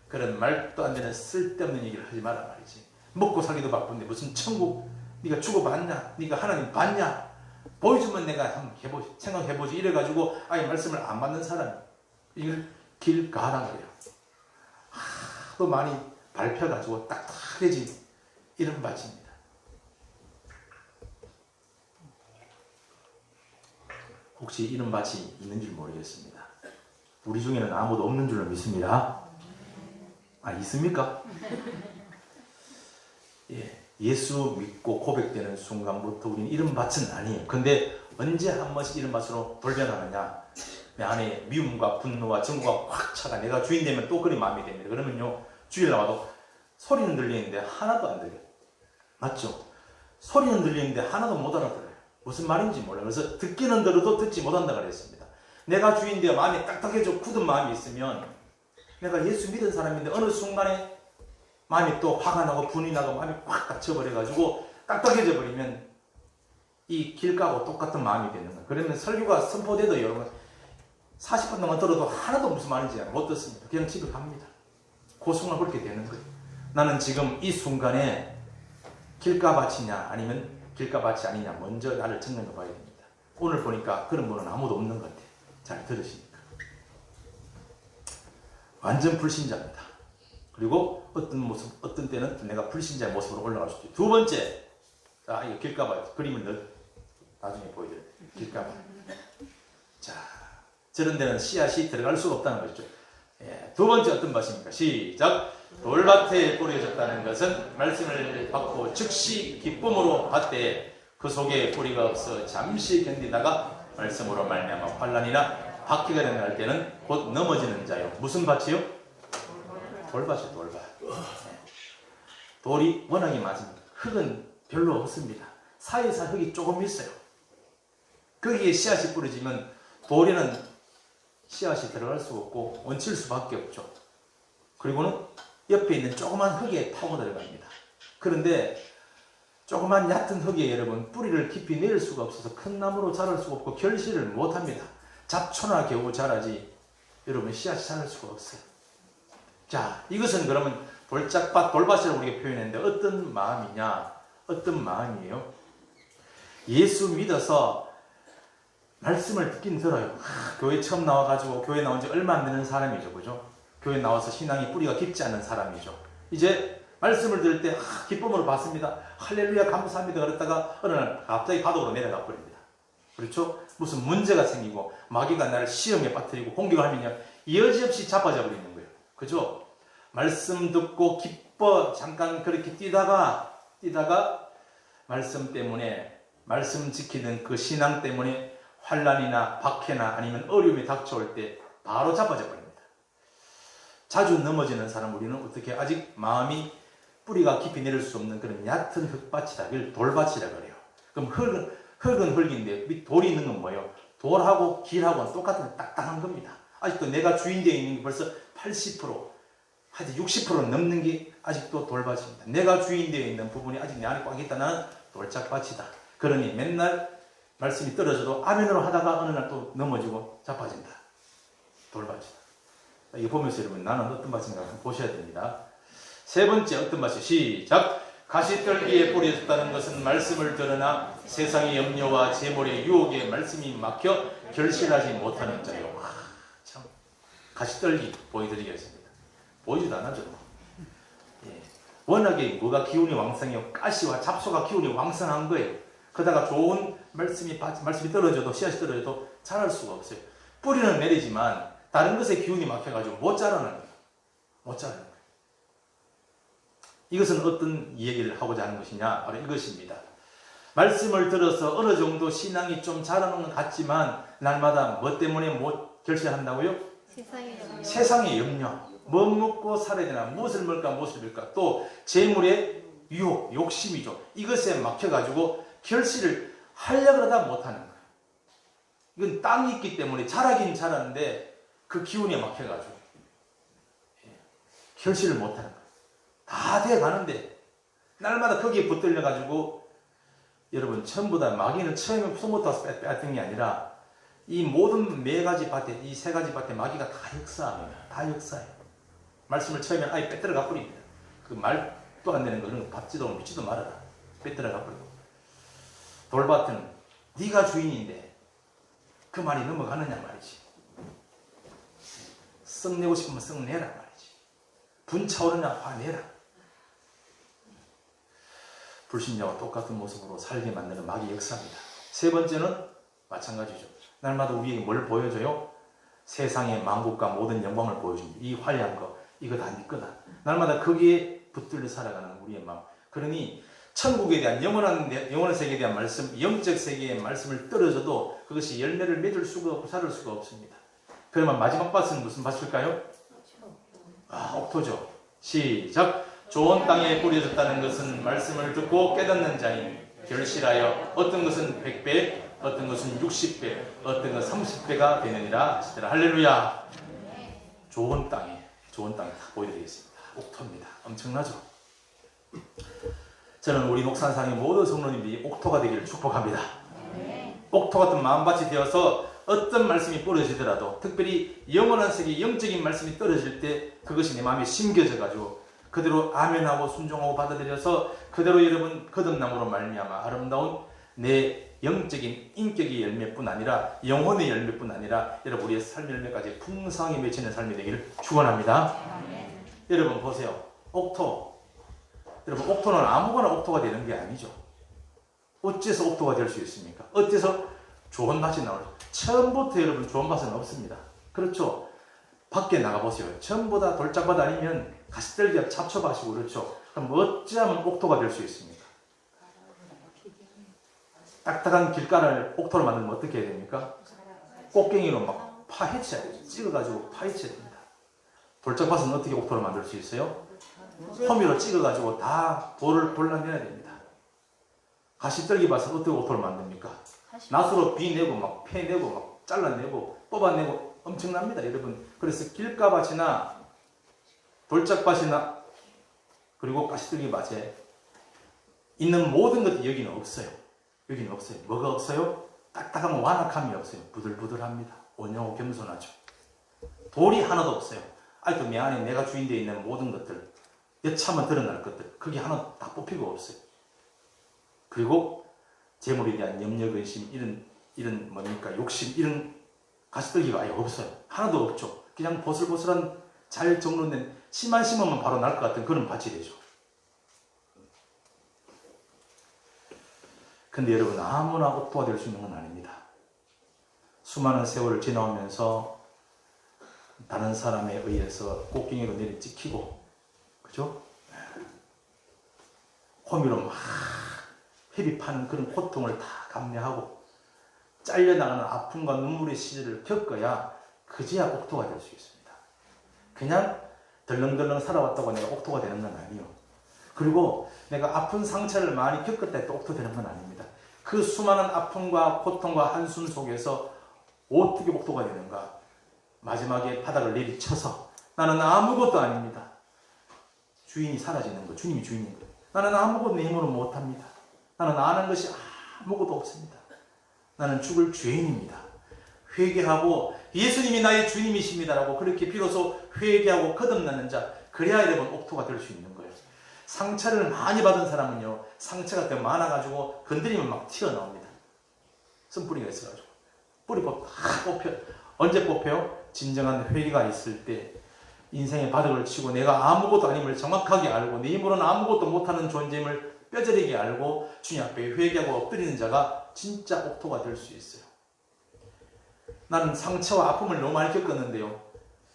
그런 말도 안 되는 쓸데없는 얘기를 하지 마라 말이지. 먹고 살기도 바쁜데 무슨 천국 네가 죽어봤냐? 네가 하나님 봤냐? 보여주면 내가 한번 생각해보지 이래가지고 아예 말씀을 안 받는 사람이 이걸 길가라 그래요. 하도 많이 밟혀가지고 딱딱해진 이런 밭입니다. 혹시 이런 밭이 있는 줄 모르겠습니다. 우리 중에는 아무도 없는 줄로 믿습니다. 아, 있습니까? 예, 예수 믿고 고백되는 순간부터 우리는 이런 밭은 아니에요. 근데 언제 한 번씩 이런 밭으로 돌변하느냐? 내 안에 미움과 분노와 증오가 확 차가 내가 주인 되면 또 그리 마음이 됩니다. 그러면요, 주일 나와도 소리는 들리는데 하나도 안 들려요. 맞죠? 소리는 들리는데 하나도 못 알아들어요. 무슨 말인지 몰라요. 그래서 듣기는 들어도 듣지 못한다 그랬습니다. 내가 주인 되어 마음이 딱딱해져 굳은 마음이 있으면 내가 예수 믿은 사람인데 어느 순간에 마음이 또 화가 나고 분이 나고 마음이 확 닥쳐버려가지고 딱딱해져 버리면 이 길가하고 똑같은 마음이 되는 거예요. 그러면 설교가 선포돼도 여러분 40분 동안 들어도 하나도 무슨 말인지 못 듣습니다. 그냥 집에 갑니다. 그 순간 그렇게 되는 거예요. 나는 지금 이 순간에 길가밭이냐 아니면 길가밭이 아니냐 먼저 나를 점검해 봐야 됩니다. 오늘 보니까 그런 분은 아무도 없는 것 같아요. 잘 들으십니까? 완전 불신자입니다. 그리고 어떤 때는 내가 불신자의 모습으로 올라갈 수도 있어요. 두 번째, 자, 이거 길가밭 그림을 나중에 보여드려요. 길가밭. 자, 저런 데는 씨앗이 들어갈 수가 없다는 것이죠. 예, 두 번째 어떤 밭입니까? 시작. 돌밭에 뿌려졌다는 것은 말씀을 받고 즉시 기쁨으로 받되 그 속에 뿌리가 없어 잠시 견디다가 말씀으로 말미암아 환난이나 박해가 되는 때는 곧 넘어지는 자요. 무슨 밭이요? 돌밭이요, 돌밭. 돌이 워낙에 많습니다. 흙은 별로 없습니다. 사이사 흙이 조금 있어요. 거기에 씨앗이 뿌려지면 돌에는 씨앗이 들어갈 수가 없고 얹힐 수밖에 없죠. 그리고는 옆에 있는 조그만 흙에 파고 들어갑니다. 그런데 조그만 얕은 흙에 여러분 뿌리를 깊이 내릴 수가 없어서 큰 나무로 자랄 수가 없고 결실을 못합니다. 잡초나 겨우 자라지 여러분 씨앗이 자랄 수가 없어요. 자, 이것은 그러면 돌짝밭, 돌밭이라고 우리가 표현했는데 어떤 마음이냐? 어떤 마음이에요? 예수 믿어서 말씀을 듣긴 들어요. 교회 처음 나와가지고 교회 나온 지 얼마 안 되는 사람이죠. 그죠? 교회 나와서 신앙이 뿌리가 깊지 않은 사람이죠. 이제 말씀을 들을 때 기쁨으로 받습니다. 할렐루야 감사합니다. 그랬다가 어느 날 갑자기 바닥으로 내려가 버립니다. 그렇죠? 무슨 문제가 생기고 마귀가 나를 시험에 빠뜨리고 공격을 하면요 여지없이 자빠져 버리는 거예요. 그죠? 말씀 듣고 기뻐 잠깐 그렇게 뛰다가 말씀 때문에 말씀 지키는 그 신앙 때문에 환난이나 박해나 아니면 어려움이 닥쳐올 때 바로 자빠져 버립니다. 자주 넘어지는 사람 우리는 어떻게 아직 마음이 뿌리가 깊이 내릴 수 없는 그런 얕은 흙밭이다. 이걸 돌밭이라 그래요. 그럼 흙은 흙인데 밑 돌이 있는 건 뭐예요? 돌하고 길하고는 똑같은 딱딱한 겁니다. 아직도 내가 주인되어 있는 게 벌써 80% 하여튼 60% 넘는 게 아직도 돌밭입니다. 내가 주인되어 있는 부분이 아직 내 안에 꽉 있다. 나는 돌짝밭이다. 그러니 맨날 말씀이 떨어져도 아멘으로 하다가 어느 날 또 넘어지고 자빠진다. 돌밭이다. 이거 보면서 여러분 나는 어떤 밭인가 한번 보셔야 됩니다. 세 번째 어떤 밭이 시작. 가시떨기에 뿌려졌다는 것은 말씀을 들으나 세상의 염려와 재물의 유혹에 말씀이 막혀 결실하지 못하는 자요. 참 가시떨기 보여드리겠습니다. 보이지도 않아죠. 예. 워낙에 뭐가 기운이 왕성해요. 가시와 잡초가 기운이 왕성한 거예요. 그러다가 좋은 말씀이 떨어져도 씨앗이 떨어져도 자랄 수가 없어요. 뿌리는 내리지만 다른 것에 기운이 막혀가지고 못 자라는 거예요. 못 자라는 거예요. 이것은 어떤 이야기를 하고자 하는 것이냐? 바로 이것입니다. 말씀을 들어서 어느 정도 신앙이 좀 자라는 것 같지만 날마다 뭐 때문에 못 결실한다고요? 세상의 염려. 뭐 먹고 살아야 되나? 무엇을 먹을까? 무엇을 먹을까? 또 재물의 유혹, 욕심이죠. 이것에 막혀가지고 결실을 하려고 하다 못하는 거예요. 이건 땅이 있기 때문에 자라긴 자라는데 그 기운에 막혀가지고 결실을 못하는 거예요. 다 돼가는데 날마다 거기에 붙들려가지고 여러분 전부 다 마귀는 처음에 손부터 빼앗은 게 아니라 이 모든 네 가지 밭에 이 세 가지 밭에 마귀가 다 역사합니다. 다 역사해요. 말씀을 처음에 아예 빼들어가 버립니다. 그 말도 안 되는 거는 받지도 믿지도 말아라. 빼들어가 버리고 돌밭은 네가 주인인데 그 말이 넘어가느냐 말이지. 썩내고 싶으면 썩내라 말이지. 분차오르냐 화내라. 불신자와 똑같은 모습으로 살게 만드는 마귀의 역사입니다. 세 번째는 마찬가지죠. 날마다 우리에게 뭘 보여줘요? 세상의 만국과 모든 영광을 보여줍니다. 이 화려한 거, 이거 다 네 거다. 날마다 거기에 붙들려 살아가는 우리의 마음. 그러니 천국에 대한 영원한 세계에 대한 말씀, 영적 세계의 말씀을 떨어져도 그것이 열매를 맺을 수가 없고 자랄 수가 없습니다. 그러면 마지막 밭은 무슨 밭일까요? 옥토죠. 시작. 좋은 땅에 뿌려졌다는 것은 말씀을 듣고 깨닫는 자니 결실하여 어떤 것은 100배, 어떤 것은 60배, 어떤 것은 30배가 되느니라 하시더라. 할렐루야. 좋은 땅에 보여드리겠습니다. 옥토입니다. 엄청나죠? 저는 우리 녹산상의 모든 성도님들이 옥토가 되기를 축복합니다. 옥토 같은 마음밭이 되어서 어떤 말씀이 뿌려지더라도 특별히 영원한 세계 영적인 말씀이 떨어질 때 그것이 내 마음에 심겨져가지고 그대로 아멘하고 순종하고 받아들여서 그대로 여러분 거듭남으로 말미암아 아름다운 내 영적인 인격의 열매뿐 아니라 영혼의 열매뿐 아니라 여러분 우리의 삶 열매까지 풍성하게 맺히는 삶이 되기를 축원합니다. 여러분 보세요. 옥토. 여러분 옥토는 아무거나 옥토가 되는 게 아니죠. 어째서 옥토가 될 수 있습니까? 어째서 좋은 밭이 나오죠? 처음부터 여러분 좋은 밭은 없습니다. 그렇죠? 밖에 나가보세요. 전부 다 돌짝밭 아니면 가시떨기와 잡초밭이고 그렇죠? 그럼 어찌하면 옥토가 될 수 있습니까? 딱딱한 길가를 옥토로 만들면 어떻게 해야 됩니까? 꽃갱이로 막 파헤쳐야 돼요. 찍어가지고 파헤쳐야 됩니다. 돌짝밭은 어떻게 옥토로 만들 수 있어요? 호미로 찍어가지고 다 돌을 골라내야 됩니다. 가시떨기밭은 어떻게 옥토를 만듭니까? 낫으로 비내고 막 패내고 막 잘라내고 뽑아내고 엄청납니다, 여러분. 그래서 있는 모든 것이 여기는 없어요. 여기는 없어요. 뭐가 없어요? 딱딱한 완악함이 없어요. 부들부들합니다. 온유하고 겸손하죠. 돌이 하나도 없어요. 아직도 내 안에 내가 주인되어 있는 모든 것들, 여차하면 드러날 것들, 그게 하나 다 뽑히고 없어요. 그리고 재물에 대한 염려, 근심, 이런 뭡니까? 욕심, 이런 가시떨기가 아예 없어요. 하나도 없죠. 그냥 보슬보슬한 잘 정돈된 씨만 심으면 바로 날 것 같은 그런 밭이 되죠. 근데 여러분, 아무나 옥토가 될 수 있는 건 아닙니다. 수많은 세월을 지나오면서 다른 사람에 의해서 꽃갱이로 내리 찍히고, 그죠? 호미로 막 회비파는 그런 고통을 다 감내하고 잘려나가는 아픔과 눈물의 시절을 겪어야 그제야 옥토가 될 수 있습니다. 그냥 덜렁덜렁 살아왔다고 내가 옥토가 되는 건 아니에요. 그리고 내가 아픈 상처를 많이 겪었다 해도 옥토 되는 건 아닙니다. 그 수많은 아픔과 고통과 한숨 속에서 어떻게 옥토가 되는가? 마지막에 바닥을 내리쳐서 나는 아무것도 아닙니다. 주인이 사라지는 거, 주님이 주인인 거예요. 나는 아무것도 내 힘으로 못합니다. 나는 아는 것이 아무것도 없습니다. 나는 죽을 죄인입니다. 회개하고 예수님이 나의 주님이십니다라고 그렇게 비로소 회개하고 거듭나는 자, 그래야 여러분 옥토가 될 수 있는 거예요. 상처를 많이 받은 사람은요, 상처가 더 많아가지고 건드리면 막 튀어나옵니다. 쓴뿌리가 있어가지고 뿌리 다 뽑혀요. 언제 뽑혀요? 진정한 회개가 있을 때, 인생의 바닥을 치고 내가 아무것도 아님을 정확하게 알고 내 힘으로는 아무것도 못하는 존재임을 뼈저리게 알고 주님 앞에 회개하고 엎드리는 자가 진짜 옥토가 될 수 있어요. 나는 상처와 아픔을 너무 많이 겪었는데요.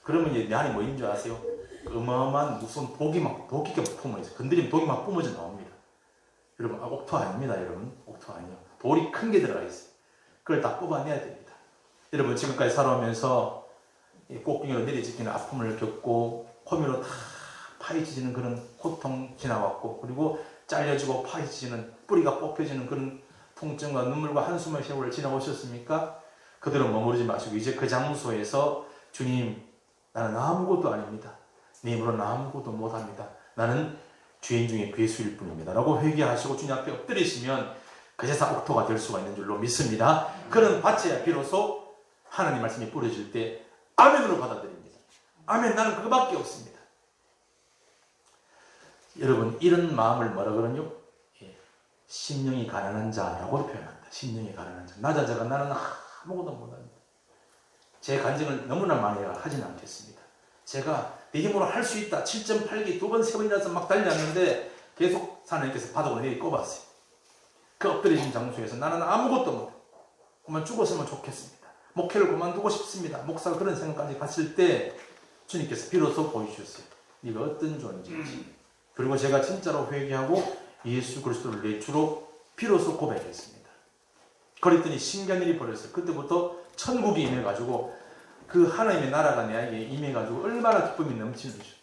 그러면 이제 내 안에 뭐인 줄 아세요? 어마어마한 무슨 독이 막 막 품어있어요. 건드리면 독이 막 뿜어져 나옵니다. 여러분, 옥토 아닙니다. 여러분, 옥토 아니에요. 돌이 큰 게 들어가 있어요. 그걸 다 뽑아내야 됩니다. 여러분, 지금까지 살아오면서 꽃갱이로 내리찍히는 아픔을 겪고 호미로 다 파헤쳐지는 그런 고통 지나왔고, 그리고 잘려지고 파헤쳐지는 뿌리가 뽑혀지는 그런 통증과 눈물과 한숨의 세월을 지나오셨습니까? 그대로 머무르지 마시고 이제 그 장소에서 주님, 나는 아무것도 아닙니다. 내 힘으로는 아무것도 못합니다. 나는 죄인 중에 괴수일 뿐입니다. 라고 회개하시고 주님 앞에 엎드리시면 그제서 옥토가 될 수가 있는 줄로 믿습니다. 그런 밭에 비로소 하나님 말씀이 뿌려질 때 아멘으로 받아들입니다. 아멘, 나는 그거밖에 없습니다. 여러분, 이런 마음을 뭐라 그러냐? 심령이 가난한 자라고 표현합니다. 심령이 가난한 자. 낮은 자가 나는 아무것도 못합니다. 제 간증을 너무나 많이 하지는 않겠습니다. 제가 내 힘으로 할 수 있다. 7.8기 2번, 3번이라서 막 달렸는데 계속 하나님께서 바닥으로 내리 꼽았어요. 그 엎드리신 장소에서 나는 아무것도 못해. 그만 죽었으면 좋겠습니다. 목회를 그만두고 싶습니다. 목사가 그런 생각까지 갔을 때 주님께서 비로소 보여주셨어요. 네가 어떤 존재인지. 그리고 제가 진짜로 회개하고 예수 그리스도를 내 주로 비로소 고백했습니다. 그랬더니 신기한 일이 벌어졌어요. 그때부터 천국이 임해가지고 그 하나님의 나라가 내게 임해가지고 얼마나 기쁨이 넘치는지.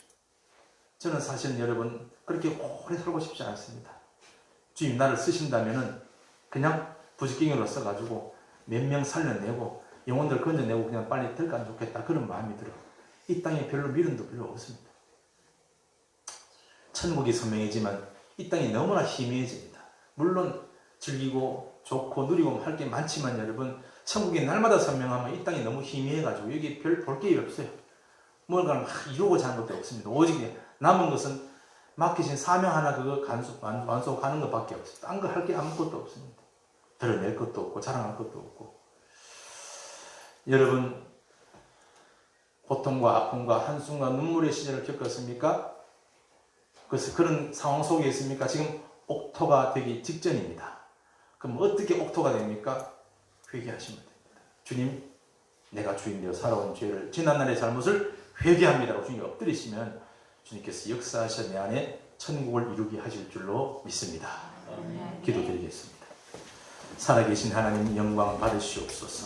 저는 사실 여러분 그렇게 오래 살고 싶지 않습니다. 주님 나를 쓰신다면은 그냥 부지깽이로 써가지고 몇 명 살려내고 영혼들 건져내고 그냥 빨리 들어가면 좋겠다, 그런 마음이 들어. 이 땅에 별로 미련도 별로 없습니다. 천국이 선명해지만 이 땅이 너무나 희미해집니다. 물론 즐기고 좋고 누리고 할 게 많지만 여러분, 천국이 날마다 선명하면 이 땅이 너무 희미해가지고 여기 별 볼 게 없어요. 뭔가 막 이루고자 하는 것도 없습니다. 오직 남은 것은 맡기신 사명 하나 그거 완수하는 것밖에 없어요. 딴 거 할 게 아무것도 없습니다. 드러낼 것도 없고 자랑할 것도 없고. 여러분, 고통과 아픔과 한숨과 눈물의 시절을 겪었습니까? 그래서 그런 상황 속에 있습니까? 지금 옥토가 되기 직전입니다. 그럼 어떻게 옥토가 됩니까? 회개하시면 됩니다. 주님, 내가 주인되어 살아온 죄를, 지난날의 잘못을 회개합니다라고 주님 엎드리시면 주님께서 역사하셔 내 안에 천국을 이루게 하실 줄로 믿습니다. 기도드리겠습니다. 살아계신 하나님 영광 받으시옵소서.